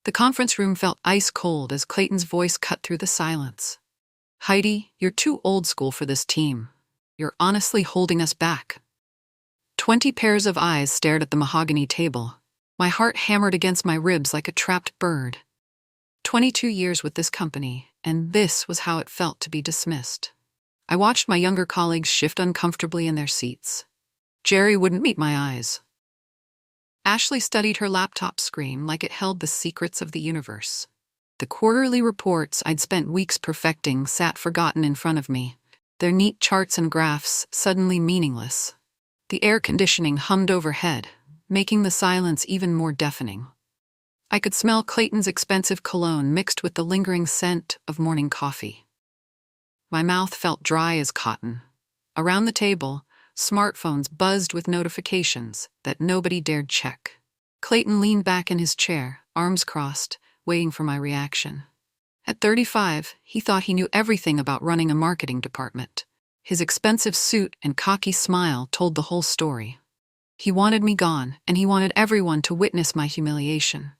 The conference room felt ice cold as Clayton's voice cut through the silence. "Heidi, you're too old school for this team. You're honestly holding us back." 20 pairs of eyes stared at the mahogany table. My heart hammered against my ribs like a trapped bird. 22 years with this company, and this was how it felt to be dismissed. I watched my younger colleagues shift uncomfortably in their seats. Jerry wouldn't meet my eyes. Ashley studied her laptop screen like it held the secrets of the universe. The quarterly reports I'd spent weeks perfecting sat forgotten in front of me, their neat charts and graphs suddenly meaningless. The air conditioning hummed overhead, making the silence even more deafening. I could smell Clayton's expensive cologne mixed with the lingering scent of morning coffee. My mouth felt dry as cotton. Around the table, smartphones buzzed with notifications that nobody dared check. Clayton leaned back in his chair, arms crossed, waiting for my reaction. At 35, he thought he knew everything about running a marketing department. His expensive suit and cocky smile told the whole story. He wanted me gone, and he wanted everyone to witness my humiliation.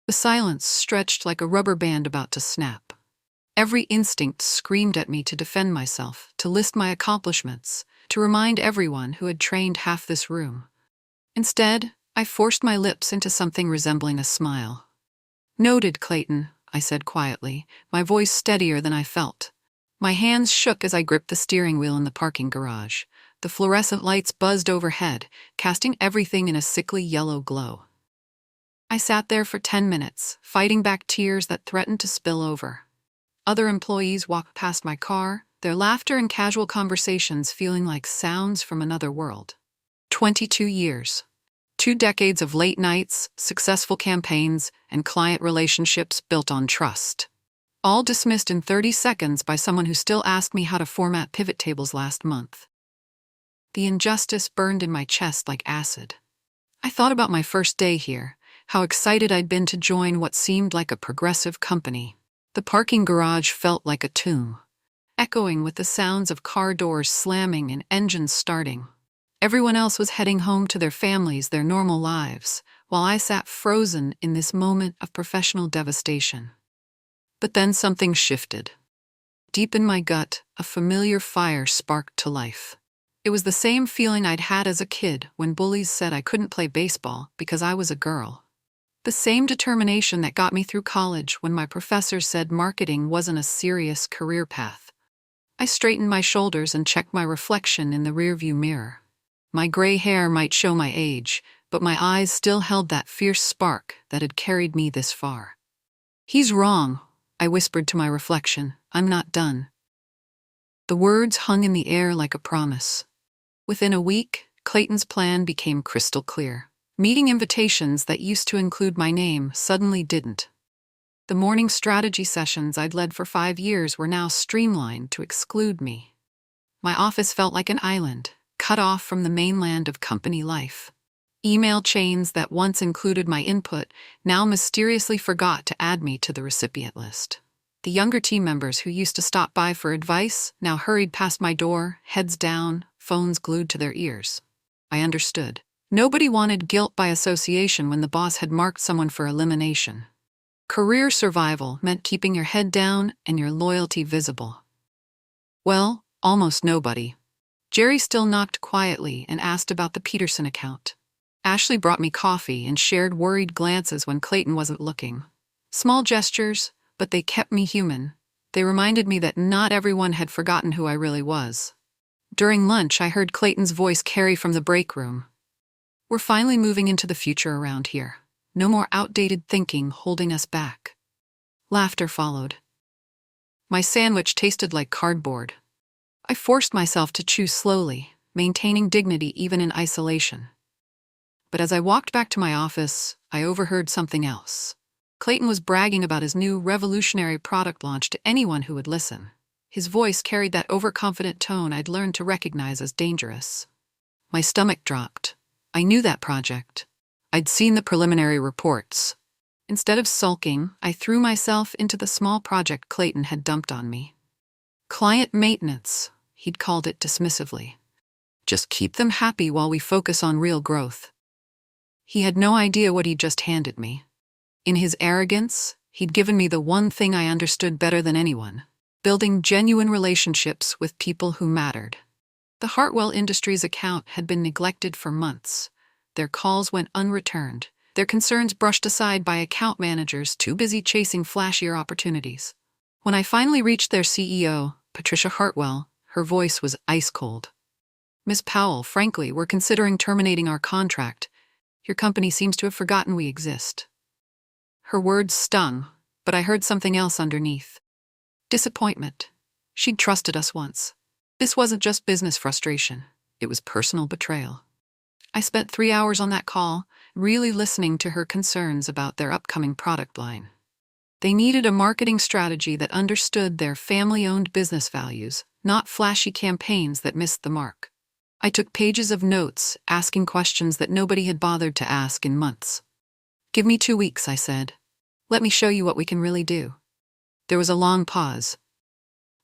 The silence stretched like a rubber band about to snap. Every instinct screamed at me to defend myself, to list my accomplishments, to remind everyone who had trained half this room. Instead, I forced my lips into something resembling a smile. "Noted, Clayton," I said quietly, my voice steadier than I felt. My hands shook as I gripped the steering wheel in the parking garage. The fluorescent lights buzzed overhead, casting everything in a sickly yellow glow. I sat there for 10 minutes, fighting back tears that threatened to spill over. Other employees walked past my car, their laughter and casual conversations feeling like sounds from another world. 22 years. 2 decades of late nights, successful campaigns, and client relationships built on trust. All dismissed in 30 seconds by someone who still asked me how to format pivot tables last month. The injustice burned in my chest like acid. I thought about my first day here, how excited I'd been to join what seemed like a progressive company. The parking garage felt like a tomb, echoing with the sounds of car doors slamming and engines starting. Everyone else was heading home to their families, their normal lives, while I sat frozen in this moment of professional devastation. But then something shifted. Deep in my gut, a familiar fire sparked to life. It was the same feeling I'd had as a kid when bullies said I couldn't play baseball because I was a girl. The same determination that got me through college when my professor said marketing wasn't a serious career path. I straightened my shoulders and checked my reflection in the rearview mirror. My gray hair might show my age, but my eyes still held that fierce spark that had carried me this far. "He's wrong," I whispered to my reflection. "I'm not done." The words hung in the air like a promise. Within a week, Clayton's plan became crystal clear. Meeting invitations that used to include my name suddenly didn't. The morning strategy sessions I'd led for 5 years were now streamlined to exclude me. My office felt like an island, cut off from the mainland of company life. Email chains that once included my input now mysteriously forgot to add me to the recipient list. The younger team members who used to stop by for advice now hurried past my door, heads down, phones glued to their ears. I understood. Nobody wanted guilt by association when the boss had marked someone for elimination. Career survival meant keeping your head down and your loyalty visible. Well, almost nobody. Jerry still knocked quietly and asked about the Peterson account. Ashley brought me coffee and shared worried glances when Clayton wasn't looking. Small gestures, but they kept me human. They reminded me that not everyone had forgotten who I really was. During lunch, I heard Clayton's voice carry from the break room. "We're finally moving into the future around here. No more outdated thinking holding us back." Laughter followed. My sandwich tasted like cardboard. I forced myself to chew slowly, maintaining dignity even in isolation. But as I walked back to my office, I overheard something else. Clayton was bragging about his new revolutionary product launch to anyone who would listen. His voice carried that overconfident tone I'd learned to recognize as dangerous. My stomach dropped. I knew that project. I'd seen the preliminary reports. Instead of sulking, I threw myself into the small project Clayton had dumped on me. Client maintenance, he'd called it dismissively. Just keep them happy while we focus on real growth. He had no idea what he'd just handed me. In his arrogance, he'd given me the one thing I understood better than anyone: building genuine relationships with people who mattered. The Hartwell Industries account had been neglected for months. Their calls went unreturned, their concerns brushed aside by account managers too busy chasing flashier opportunities. When I finally reached their CEO, Patricia Hartwell, her voice was ice cold. "Miss Powell, frankly, we're considering terminating our contract. Your company seems to have forgotten we exist." Her words stung, but I heard something else underneath. Disappointment. She'd trusted us once. This wasn't just business frustration, it was personal betrayal. I spent 3 hours on that call, really listening to her concerns about their upcoming product line. They needed a marketing strategy that understood their family-owned business values, not flashy campaigns that missed the mark. I took pages of notes, asking questions that nobody had bothered to ask in months. "Give me 2 weeks," I said. "Let me show you what we can really do." There was a long pause.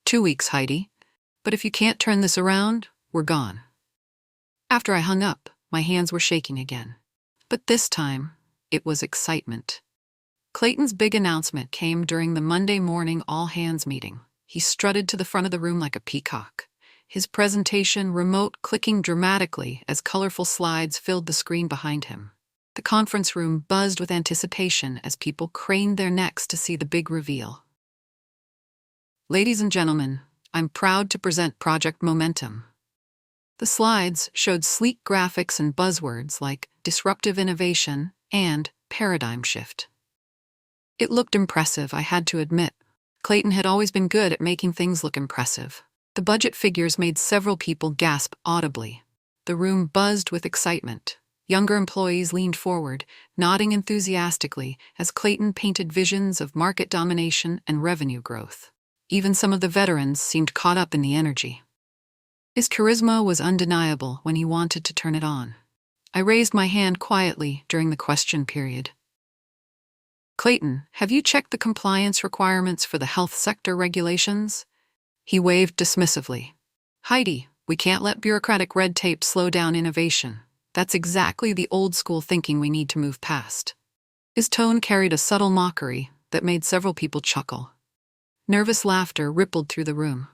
"2 weeks, Heidi. But if you can't turn this around, we're gone." After I hung up, my hands were shaking again. But this time, it was excitement. Clayton's big announcement came during the Monday morning all-hands meeting. He strutted to the front of the room like a peacock, his presentation remote clicking dramatically as colorful slides filled the screen behind him. The conference room buzzed with anticipation as people craned their necks to see the big reveal. "Ladies and gentlemen, I'm proud to present Project Momentum." The slides showed sleek graphics and buzzwords like disruptive innovation and paradigm shift. It looked impressive, I had to admit. Clayton had always been good at making things look impressive. The budget figures made several people gasp audibly. The room buzzed with excitement. Younger employees leaned forward, nodding enthusiastically as Clayton painted visions of market domination and revenue growth. Even some of the veterans seemed caught up in the energy. His charisma was undeniable when he wanted to turn it on. I raised my hand quietly during the question period. "Clayton, have you checked the compliance requirements for the health sector regulations?" He waved dismissively. "Heidi, we can't let bureaucratic red tape slow down innovation. That's exactly the old-school thinking we need to move past." His tone carried a subtle mockery that made several people chuckle. Nervous laughter rippled through the room.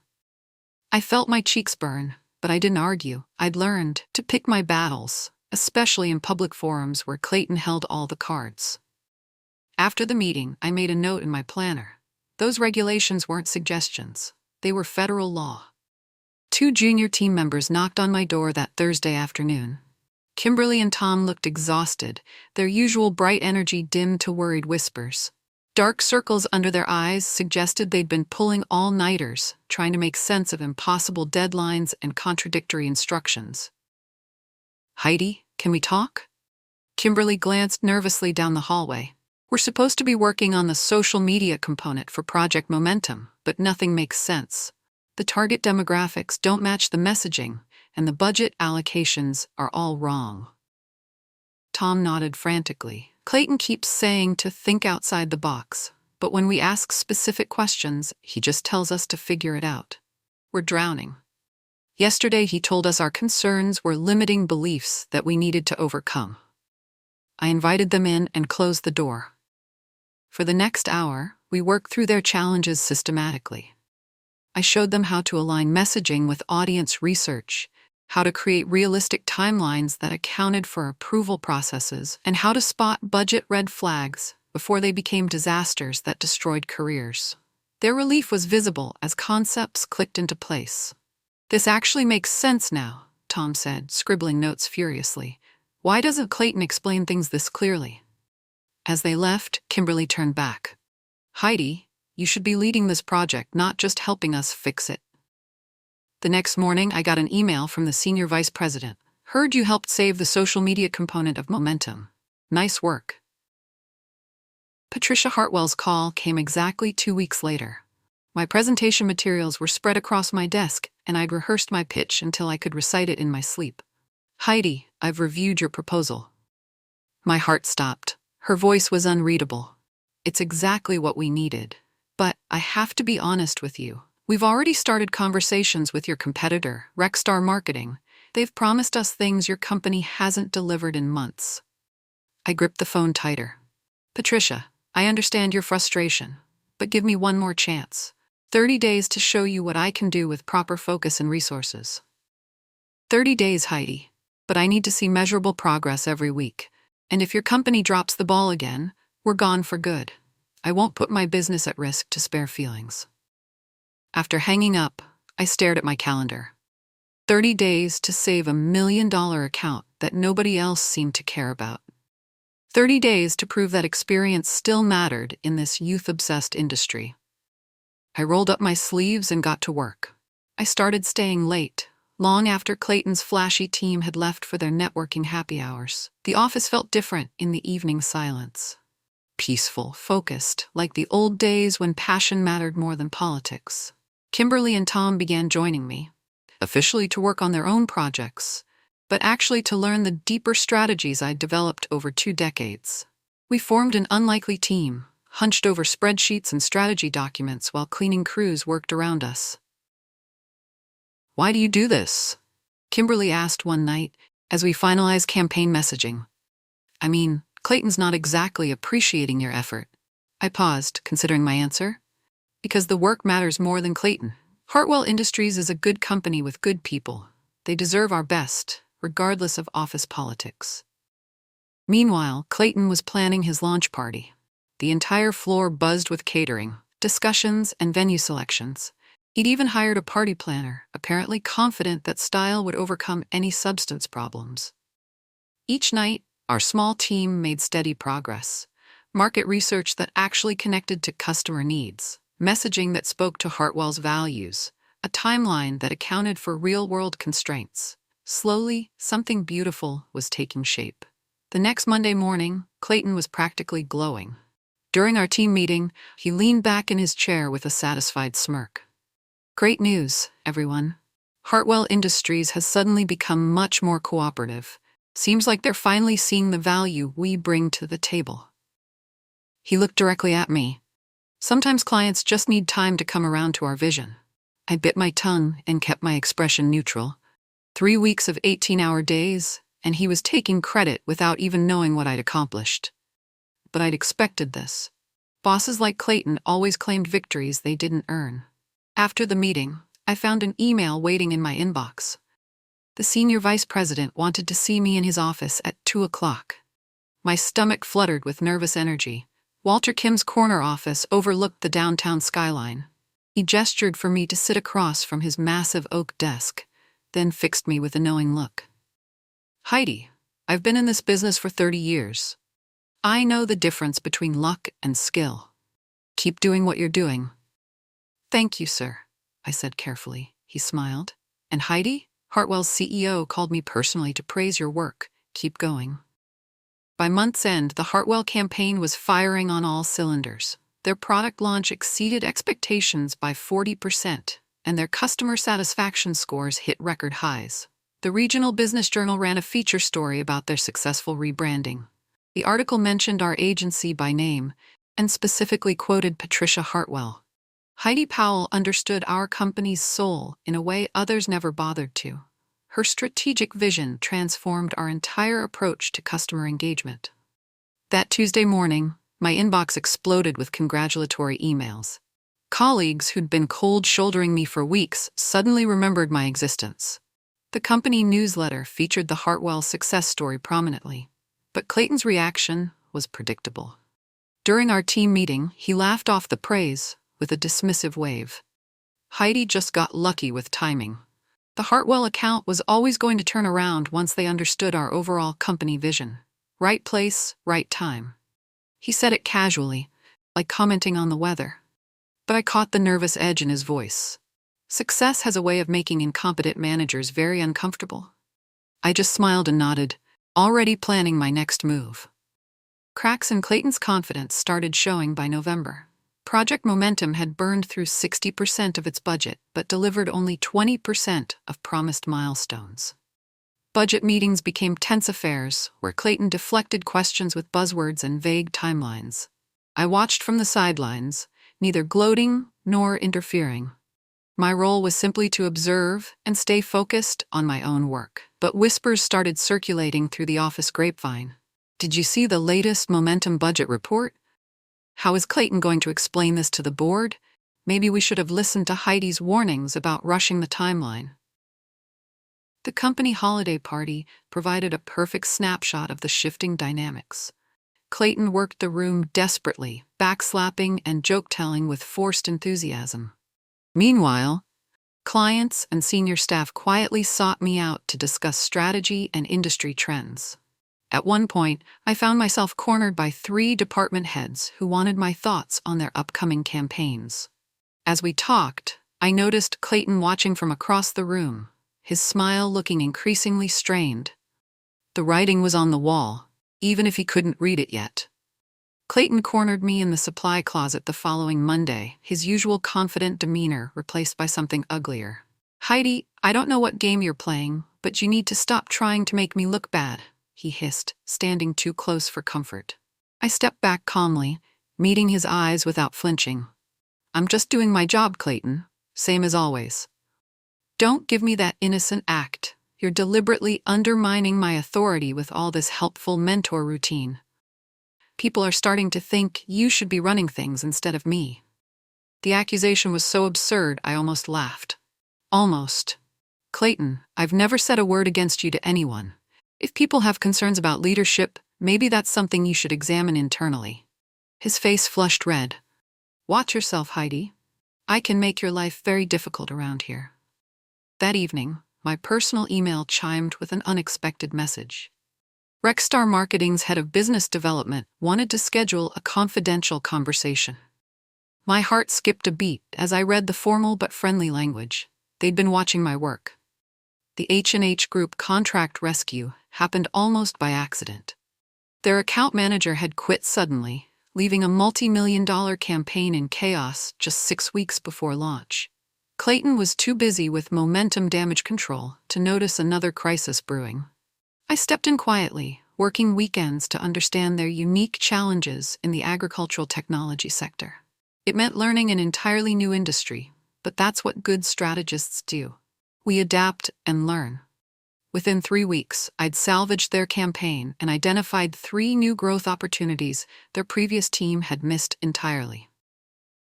I felt my cheeks burn, but I didn't argue. I'd learned to pick my battles, especially in public forums where Clayton held all the cards. After the meeting, I made a note in my planner. Those regulations weren't suggestions. They were federal law. 2 junior team members knocked on my door that Thursday afternoon. Kimberly and Tom looked exhausted, their usual bright energy dimmed to worried whispers. Dark circles under their eyes suggested they'd been pulling all-nighters, trying to make sense of impossible deadlines and contradictory instructions. "Heidi, can we talk?" Kimberly glanced nervously down the hallway. "We're supposed to be working on the social media component for Project Momentum, but nothing makes sense. The target demographics don't match the messaging, and the budget allocations are all wrong." Tom nodded frantically. "Clayton keeps saying to think outside the box, but when we ask specific questions, he just tells us to figure it out. We're drowning. Yesterday he told us our concerns were limiting beliefs that we needed to overcome." I invited them in and closed the door. For the next hour, we worked through their challenges systematically. I showed them how to align messaging with audience research, how to create realistic timelines that accounted for approval processes, and how to spot budget red flags before they became disasters that destroyed careers. Their relief was visible as concepts clicked into place. "This actually makes sense now," Tom said, scribbling notes furiously. "Why doesn't Clayton explain things this clearly?" As they left, Kimberly turned back. "Heidi, you should be leading this project, not just helping us fix it." The next morning, I got an email from the senior vice president. "Heard you helped save the social media component of Momentum. Nice work." Patricia Hartwell's call came exactly 2 weeks later. My presentation materials were spread across my desk, and I'd rehearsed my pitch until I could recite it in my sleep. "Heidi, I've reviewed your proposal." My heart stopped. Her voice was unreadable. "It's exactly what we needed. But I have to be honest with you. We've already started conversations with your competitor, Rexar Marketing. They've promised us things your company hasn't delivered in months." I gripped the phone tighter. "Patricia, I understand your frustration, but give me one more chance. 30 days to show you what I can do with proper focus and resources. 30 days, Heidi. But I need to see measurable progress every week. And if your company drops the ball again, we're gone for good. I won't put my business at risk to spare feelings. After hanging up, I stared at my calendar. 30 days to save $1 million account that nobody else seemed to care about. 30 days to prove that experience still mattered in this youth-obsessed industry. I rolled up my sleeves and got to work. I started staying late, long after Clayton's flashy team had left for their networking happy hours. The office felt different in the evening silence. Peaceful, focused, like the old days when passion mattered more than politics. Kimberly and Tom began joining me, officially to work on their own projects, but actually to learn the deeper strategies I'd developed over 2 decades. We formed an unlikely team, hunched over spreadsheets and strategy documents while cleaning crews worked around us. "Why do you do this?" Kimberly asked one night as we finalized campaign messaging. "I mean, Clayton's not exactly appreciating your effort." I paused, considering my answer. "Because the work matters more than Clayton. Hartwell Industries is a good company with good people. They deserve our best, regardless of office politics." Meanwhile, Clayton was planning his launch party. The entire floor buzzed with catering, discussions, and venue selections. He'd even hired a party planner, apparently confident that style would overcome any substance problems. Each night, our small team made steady progress. Market research that actually connected to customer needs, messaging that spoke to Hartwell's values, a timeline that accounted for real-world constraints. Slowly, something beautiful was taking shape. The next Monday morning, Clayton was practically glowing. During our team meeting, he leaned back in his chair with a satisfied smirk. "Great news, everyone. Hartwell Industries has suddenly become much more cooperative. Seems like they're finally seeing the value we bring to the table." He looked directly at me. "Sometimes clients just need time to come around to our vision." I bit my tongue and kept my expression neutral. 3 weeks of 18-hour days, and he was taking credit without even knowing what I'd accomplished. But I'd expected this. Bosses like Clayton always claimed victories they didn't earn. After the meeting, I found an email waiting in my inbox. The senior vice president wanted to see me in his office at 2 o'clock. My stomach fluttered with nervous energy. Walter Kim's corner office overlooked the downtown skyline. He gestured for me to sit across from his massive oak desk, then fixed me with a knowing look. "Heidi, I've been in this business for 30 years. I know the difference between luck and skill. Keep doing what you're doing." "Thank you, sir," I said carefully. He smiled. "And Heidi, Hartwell's CEO called me personally to praise your work. Keep going." By month's end, the Hartwell campaign was firing on all cylinders. Their product launch exceeded expectations by 40%, and their customer satisfaction scores hit record highs. The Regional Business Journal ran a feature story about their successful rebranding. The article mentioned our agency by name and specifically quoted Patricia Hartwell. Heidi Powell understood our company's soul in a way others never bothered to. Her strategic vision transformed our entire approach to customer engagement. That Tuesday morning, my inbox exploded with congratulatory emails. Colleagues who'd been cold-shouldering me for weeks suddenly remembered my existence. The company newsletter featured the Hartwell success story prominently, but Clayton's reaction was predictable. During our team meeting, he laughed off the praise with a dismissive wave. Heidi just got lucky with timing. The Hartwell account was always going to turn around once they understood our overall company vision. Right place, right time. He said it casually, like commenting on the weather. But I caught the nervous edge in his voice. Success has a way of making incompetent managers very uncomfortable. I just smiled and nodded, already planning my next move. Cracks in Clayton's confidence started showing by November. Project Momentum had burned through 60% of its budget, but delivered only 20% of promised milestones. Budget meetings became tense affairs, where Clayton deflected questions with buzzwords and vague timelines. I watched from the sidelines, neither gloating nor interfering. My role was simply to observe and stay focused on my own work. But whispers started circulating through the office grapevine. "Did you see the latest Momentum budget report? How is Clayton going to explain this to the board? Maybe we should have listened to Heidi's warnings about rushing the timeline. The company holiday party provided a perfect snapshot of the shifting dynamics. Clayton worked the room desperately, backslapping and joke-telling with forced enthusiasm. Meanwhile, clients and senior staff quietly sought me out to discuss strategy and industry trends. At one point, I found myself cornered by 3 department heads who wanted my thoughts on their upcoming campaigns. As we talked, I noticed Clayton watching from across the room, his smile looking increasingly strained. The writing was on the wall, even if he couldn't read it yet. Clayton cornered me in the supply closet the following Monday, his usual confident demeanor replaced by something uglier. "Heidi, I don't know what game you're playing, but you need to stop trying to make me look bad," he hissed, standing too close for comfort. I stepped back calmly, meeting his eyes without flinching. "I'm just doing my job, Clayton, same as always." "Don't give me that innocent act. You're deliberately undermining my authority with all this helpful mentor routine. People are starting to think you should be running things instead of me." The accusation was so absurd I almost laughed. Almost. "Clayton, I've never said a word against you to anyone. If people have concerns about leadership, maybe that's something you should examine internally." His face flushed red. "Watch yourself, Heidi. I can make your life very difficult around here." That evening, my personal email chimed with an unexpected message. Rexar Marketing's head of business development wanted to schedule a confidential conversation. My heart skipped a beat as I read the formal but friendly language. They'd been watching my work. The H&H Group contract rescue happened almost by accident. Their account manager had quit suddenly, leaving a multi-million-dollar campaign in chaos just 6 weeks before launch. Clayton was too busy with momentum damage control to notice another crisis brewing. I stepped in quietly, working weekends to understand their unique challenges in the agricultural technology sector. It meant learning an entirely new industry, but that's what good strategists do. We adapt and learn. Within 3 weeks, I'd salvaged their campaign and identified 3 new growth opportunities their previous team had missed entirely.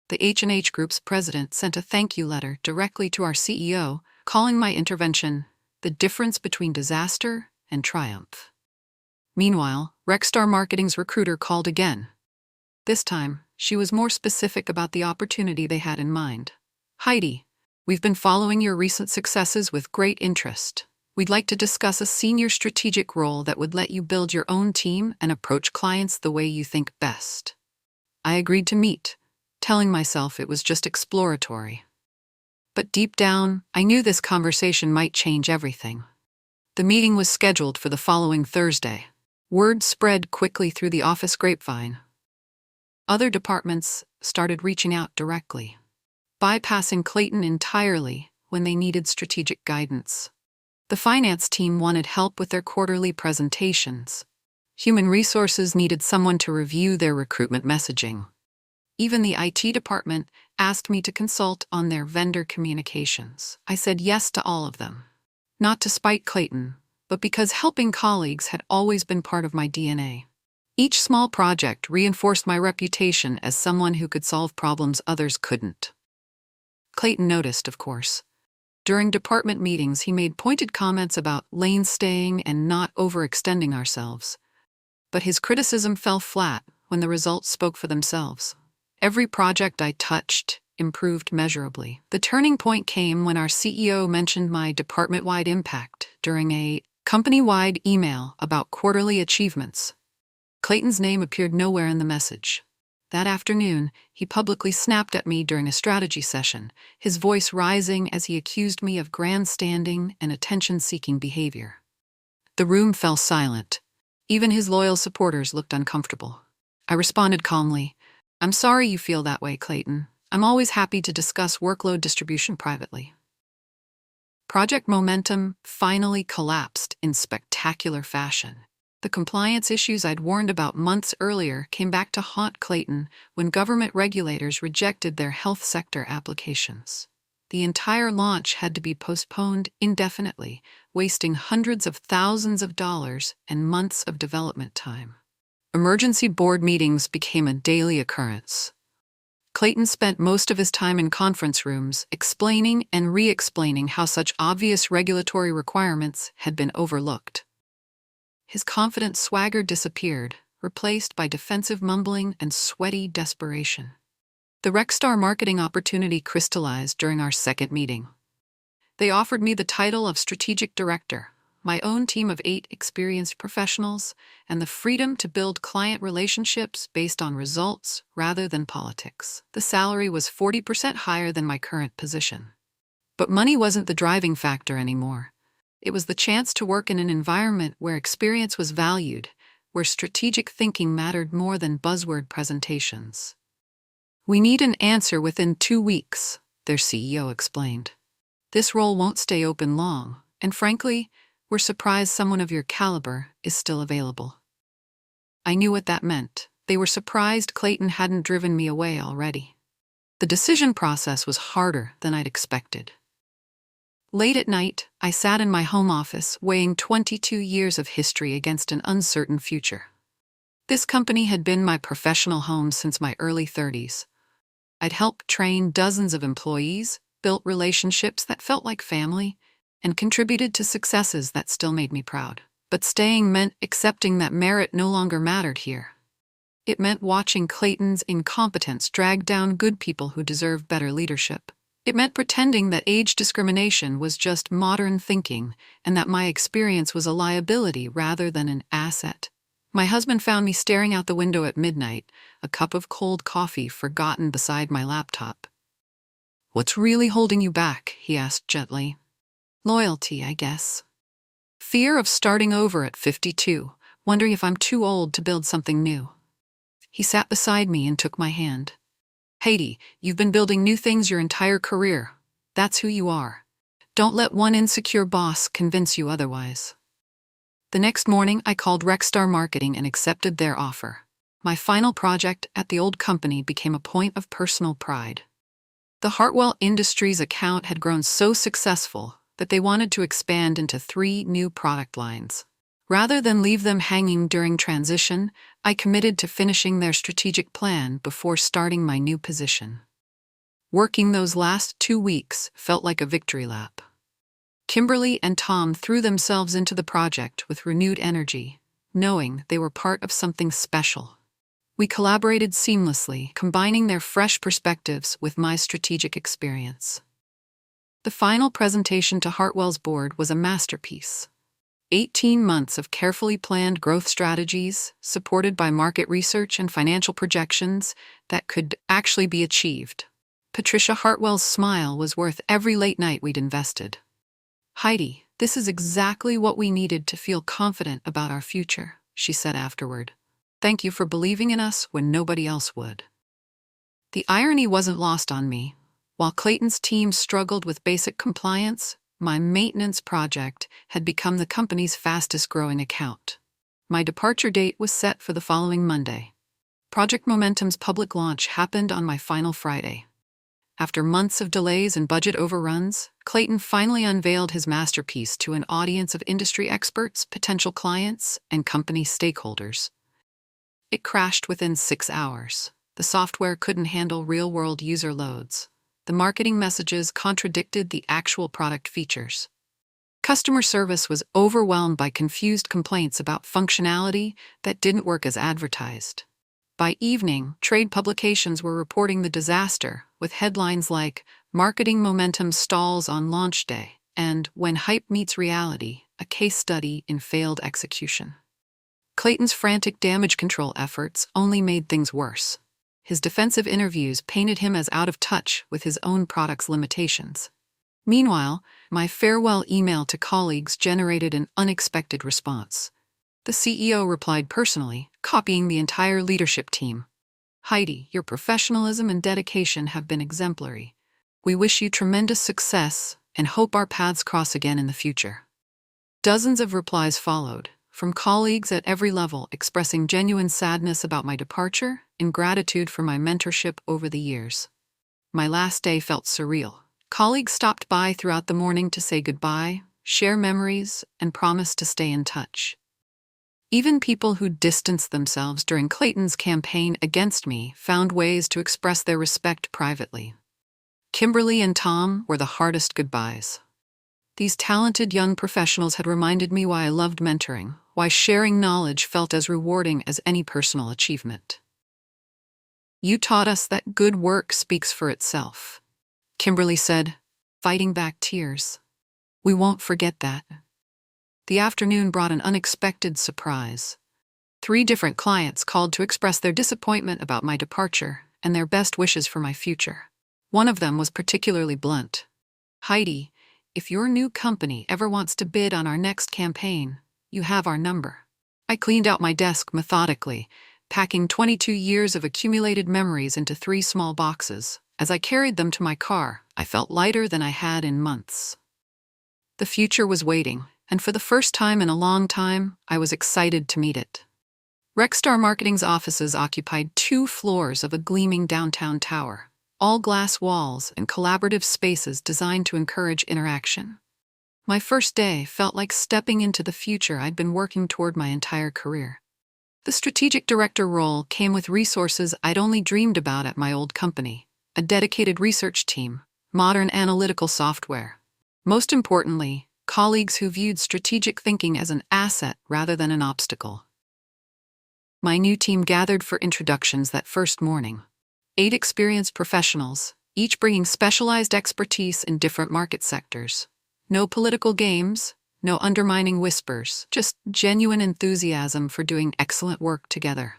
The H&H Group's president sent a thank you letter directly to our CEO, calling my intervention the difference between disaster and triumph. Meanwhile, Rexar Marketing's recruiter called again. This time, she was more specific about the opportunity they had in mind. "Heidi, we've been following your recent successes with great interest. We'd like to discuss a senior strategic role that would let you build your own team and approach clients the way you think best." I agreed to meet, telling myself it was just exploratory. But deep down, I knew this conversation might change everything. The meeting was scheduled for the following Thursday. Word spread quickly through the office grapevine. Other departments started reaching out directly, bypassing Clayton entirely when they needed strategic guidance. The finance team wanted help with their quarterly presentations. Human resources needed someone to review their recruitment messaging. Even the IT department asked me to consult on their vendor communications. I said yes to all of them. Not to spite Clayton, but because helping colleagues had always been part of my DNA. Each small project reinforced my reputation as someone who could solve problems others couldn't. Clayton noticed, of course. During department meetings, he made pointed comments about lane staying and not overextending ourselves. But his criticism fell flat when the results spoke for themselves. Every project I touched improved measurably. The turning point came when our CEO mentioned my department-wide impact during a company-wide email about quarterly achievements. Clayton's name appeared nowhere in the message. That afternoon, he publicly snapped at me during a strategy session, his voice rising as he accused me of grandstanding and attention-seeking behavior. The room fell silent. Even his loyal supporters looked uncomfortable. I responded calmly, "I'm sorry you feel that way, Clayton. I'm always happy to discuss workload distribution privately." Project momentum finally collapsed in spectacular fashion. The compliance issues I'd warned about months earlier came back to haunt Clayton when government regulators rejected their health sector applications. The entire launch had to be postponed indefinitely, wasting hundreds of thousands of dollars and months of development time. Emergency board meetings became a daily occurrence. Clayton spent most of his time in conference rooms, explaining and re-explaining how such obvious regulatory requirements had been overlooked. His confident swagger disappeared, replaced by defensive mumbling and sweaty desperation. The Rexar marketing opportunity crystallized during our second meeting. They offered me the title of strategic director, my own team of 8 experienced professionals, and the freedom to build client relationships based on results rather than politics. The salary was 40% higher than my current position. But money wasn't the driving factor anymore. It was the chance to work in an environment where experience was valued, where strategic thinking mattered more than buzzword presentations. "We need an answer within 2 weeks," their CEO explained. "This role won't stay open long, and frankly, we're surprised someone of your caliber is still available." I knew what that meant. They were surprised Clayton hadn't driven me away already. The decision process was harder than I'd expected. Late at night, I sat in my home office weighing 22 years of history against an uncertain future. This company had been my professional home since my early 30s. I'd helped train dozens of employees, built relationships that felt like family, and contributed to successes that still made me proud. But staying meant accepting that merit no longer mattered here. It meant watching Clayton's incompetence drag down good people who deserve better leadership. It meant pretending that age discrimination was just modern thinking and that my experience was a liability rather than an asset. My husband found me staring out the window at midnight, a cup of cold coffee forgotten beside my laptop. "What's really holding you back?" he asked gently. "Loyalty, I guess. Fear of starting over at 52, wondering if I'm too old to build something new." He sat beside me and took my hand. "Heidi, you've been building new things your entire career. That's who you are. Don't let one insecure boss convince you otherwise." The next morning, I called Rexar Marketing and accepted their offer. My final project at the old company became a point of personal pride. The Hartwell Industries account had grown so successful that they wanted to expand into 3 new product lines. Rather than leave them hanging during transition, I committed to finishing their strategic plan before starting my new position. Working those last 2 weeks felt like a victory lap. Kimberly and Tom threw themselves into the project with renewed energy, knowing they were part of something special. We collaborated seamlessly, combining their fresh perspectives with my strategic experience. The final presentation to Hartwell's board was a masterpiece. 18 months of carefully planned growth strategies, supported by market research and financial projections that could actually be achieved. Patricia Hartwell's smile was worth every late night we'd invested. "Heidi, this is exactly what we needed to feel confident about our future," she said afterward. "Thank you for believing in us when nobody else would." The irony wasn't lost on me. While Clayton's team struggled with basic compliance, my maintenance project had become the company's fastest-growing account. My departure date was set for the following Monday. Project Momentum's public launch happened on my final Friday. After months of delays and budget overruns, Clayton finally unveiled his masterpiece to an audience of industry experts, potential clients, and company stakeholders. It crashed within 6 hours. The software couldn't handle real-world user loads. The marketing messages contradicted the actual product features. Customer service was overwhelmed by confused complaints about functionality that didn't work as advertised. By evening, trade publications were reporting the disaster, with headlines like "Marketing Momentum Stalls on Launch Day" and "When Hype Meets Reality, a Case Study in Failed Execution." Clayton's frantic damage control efforts only made things worse. His defensive interviews painted him as out of touch with his own product's limitations. Meanwhile, my farewell email to colleagues generated an unexpected response. The CEO replied personally, copying the entire leadership team. "Heidi, your professionalism and dedication have been exemplary. We wish you tremendous success and hope our paths cross again in the future." Dozens of replies followed, from colleagues at every level expressing genuine sadness about my departure and gratitude for my mentorship over the years. My last day felt surreal. Colleagues stopped by throughout the morning to say goodbye, share memories, and promise to stay in touch. Even people who distanced themselves during Clayton's campaign against me found ways to express their respect privately. Kimberly and Tom were the hardest goodbyes. These talented young professionals had reminded me why I loved mentoring, why sharing knowledge felt as rewarding as any personal achievement. "You taught us that good work speaks for itself," Kimberly said, fighting back tears. "We won't forget that." The afternoon brought an unexpected surprise. 3 different clients called to express their disappointment about my departure and their best wishes for my future. One of them was particularly blunt. "Heidi, if your new company ever wants to bid on our next campaign, you have our number." I cleaned out my desk methodically, packing 22 years of accumulated memories into 3 small boxes. As I carried them to my car, I felt lighter than I had in months. The future was waiting, and for the first time in a long time, I was excited to meet it. Rexar Marketing's offices occupied 2 floors of a gleaming downtown tower, all glass walls and collaborative spaces designed to encourage interaction. My first day felt like stepping into the future I'd been working toward my entire career. The strategic director role came with resources I'd only dreamed about at my old company: a dedicated research team, modern analytical software. Most importantly, colleagues who viewed strategic thinking as an asset rather than an obstacle. My new team gathered for introductions that first morning. 8 experienced professionals, each bringing specialized expertise in different market sectors. No political games, no undermining whispers, just genuine enthusiasm for doing excellent work together.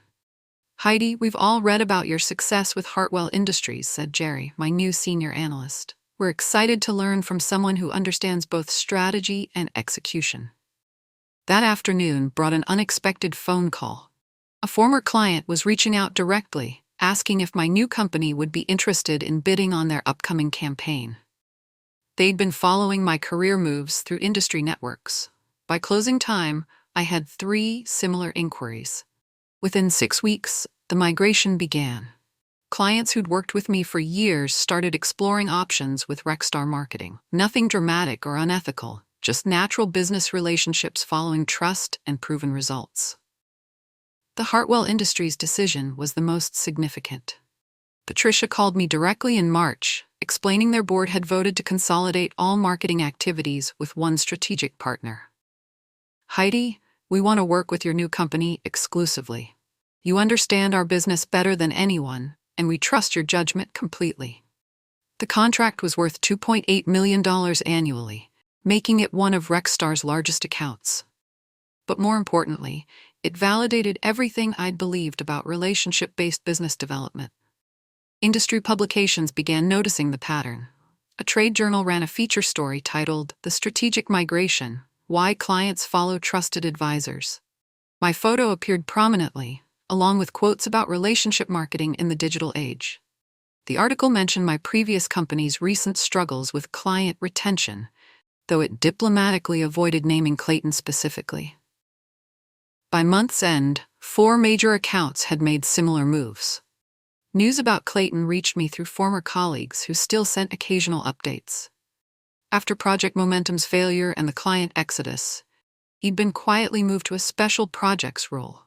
"Heidi, we've all read about your success with Hartwell Industries," said Jerry, my new senior analyst. "We're excited to learn from someone who understands both strategy and execution." That afternoon brought an unexpected phone call. A former client was reaching out directly, asking if my new company would be interested in bidding on their upcoming campaign. They'd been following my career moves through industry networks. By closing time, I had 3 similar inquiries. Within 6 weeks, the migration began. Clients who'd worked with me for years started exploring options with Rexar Marketing. Nothing dramatic or unethical, just natural business relationships following trust and proven results. The Hartwell Industries decision was the most significant. Patricia called me directly in March, explaining their board had voted to consolidate all marketing activities with one strategic partner. "Heidi, we want to work with your new company exclusively. You understand our business better than anyone, and we trust your judgment completely." The contract was worth $2.8 million annually, making it one of Rexar's largest accounts. But more importantly, it validated everything I'd believed about relationship-based business development. Industry publications began noticing the pattern. A trade journal ran a feature story titled "The Strategic Migration: Why Clients Follow Trusted Advisors." My photo appeared prominently, along with quotes about relationship marketing in the digital age. The article mentioned my previous company's recent struggles with client retention, though it diplomatically avoided naming Clayton specifically. By month's end, 4 major accounts had made similar moves. News about Clayton reached me through former colleagues who still sent occasional updates. After Project Momentum's failure and the client exodus, he'd been quietly moved to a special projects role,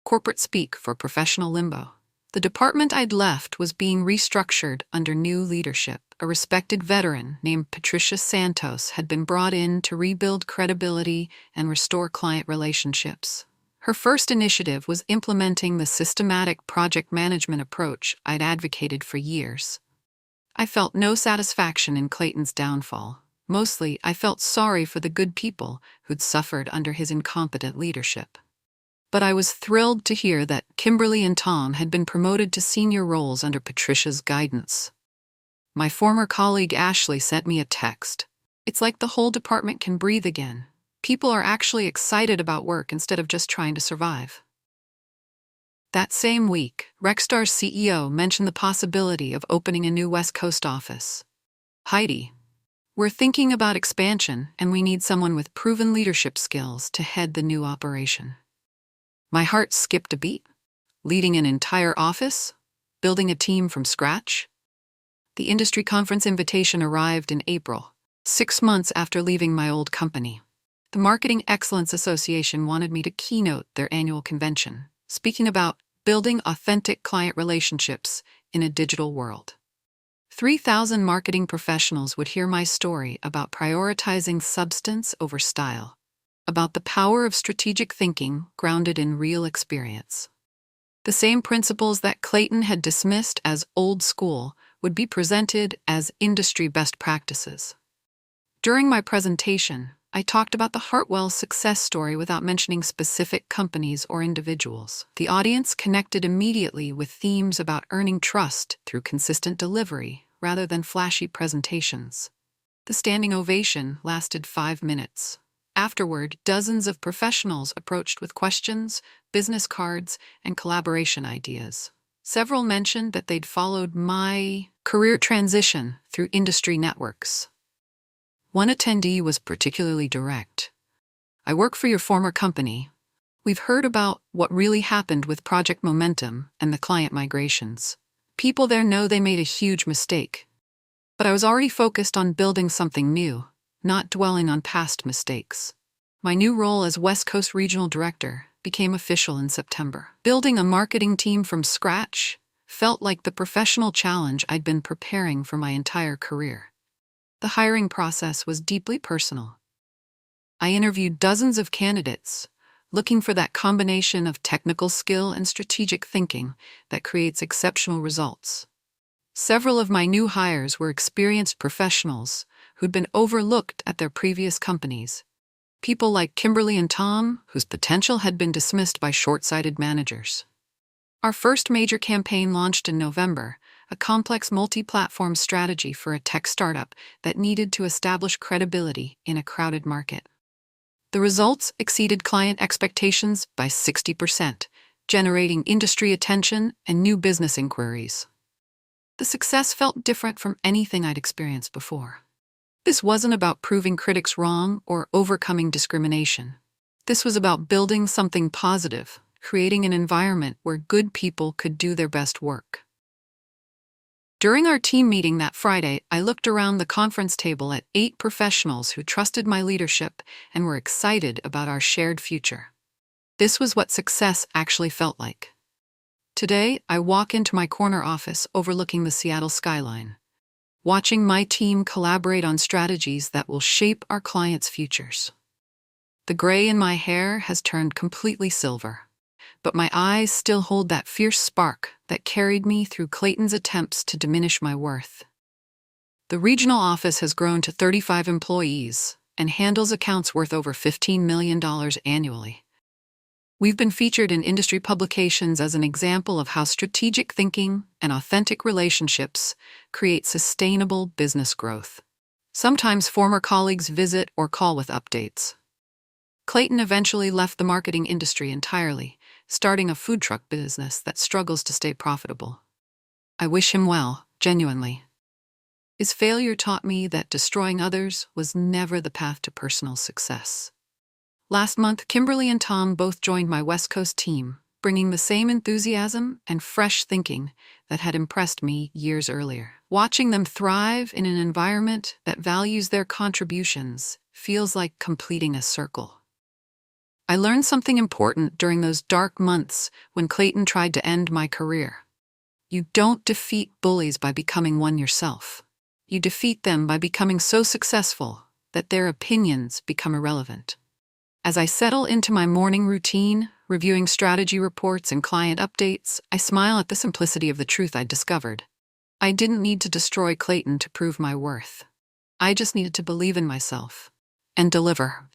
corporate speak for professional limbo. The department I'd left was being restructured under new leadership. A respected veteran named Patricia Santos had been brought in to rebuild credibility and restore client relationships. Her first initiative was implementing the systematic project management approach I'd advocated for years. I felt no satisfaction in Clayton's downfall. Mostly, I felt sorry for the good people who'd suffered under his incompetent leadership. But I was thrilled to hear that Kimberly and Tom had been promoted to senior roles under Patricia's guidance. My former colleague Ashley sent me a text. "It's like the whole department can breathe again. People are actually excited about work instead of just trying to survive." That same week, Rexar's CEO mentioned the possibility of opening a new West Coast office. "Heidi, we're thinking about expansion and we need someone with proven leadership skills to head the new operation." My heart skipped a beat. Leading an entire office? Building a team from scratch? The industry conference invitation arrived in April, 6 months after leaving my old company. The Marketing Excellence Association wanted me to keynote their annual convention, speaking about building authentic client relationships in a digital world. 3,000 marketing professionals would hear my story about prioritizing substance over style, about the power of strategic thinking grounded in real experience. The same principles that Clayton had dismissed as old school would be presented as industry best practices. During my presentation, I talked about the Hartwell success story without mentioning specific companies or individuals. The audience connected immediately with themes about earning trust through consistent delivery rather than flashy presentations. The standing ovation lasted 5 minutes. Afterward, dozens of professionals approached with questions, business cards, and collaboration ideas. Several mentioned that they'd followed my career transition through industry networks. One attendee was particularly direct. "I work for your former company. We've heard about what really happened with Project Momentum and the client migrations. People there know they made a huge mistake. But I was already focused on building something new, not dwelling on past mistakes. My new role as West Coast Regional Director became official in September. Building a marketing team from scratch felt like the professional challenge I'd been preparing for my entire career. The hiring process was deeply personal. I interviewed dozens of candidates, looking for that combination of technical skill and strategic thinking that creates exceptional results. Several of my new hires were experienced professionals who'd been overlooked at their previous companies. People like Kimberly and Tom, whose potential had been dismissed by short-sighted managers. Our first major campaign launched in November, a complex multi-platform strategy for a tech startup that needed to establish credibility in a crowded market. The results exceeded client expectations by 60%, generating industry attention and new business inquiries. The success felt different from anything I'd experienced before. This wasn't about proving critics wrong or overcoming discrimination. This was about building something positive, creating an environment where good people could do their best work. During our team meeting that Friday, I looked around the conference table at 8 professionals who trusted my leadership and were excited about our shared future. This was what success actually felt like. Today, I walk into my corner office overlooking the Seattle skyline, watching my team collaborate on strategies that will shape our clients' futures. The gray in my hair has turned completely silver, but my eyes still hold that fierce spark that carried me through Clayton's attempts to diminish my worth. The regional office has grown to 35 employees and handles accounts worth over $15 million annually. We've been featured in industry publications as an example of how strategic thinking and authentic relationships create sustainable business growth. Sometimes former colleagues visit or call with updates. Clayton eventually left the marketing industry entirely, starting a food truck business that struggles to stay profitable. I wish him well, genuinely. His failure taught me that destroying others was never the path to personal success. Last month, Kimberly and Tom both joined my West Coast team, bringing the same enthusiasm and fresh thinking that had impressed me years earlier. Watching them thrive in an environment that values their contributions feels like completing a circle. I learned something important during those dark months when Clayton tried to end my career. You don't defeat bullies by becoming one yourself. You defeat them by becoming so successful that their opinions become irrelevant. As I settle into my morning routine, reviewing strategy reports and client updates, I smile at the simplicity of the truth I'd discovered. I didn't need to destroy Clayton to prove my worth. I just needed to believe in myself and deliver.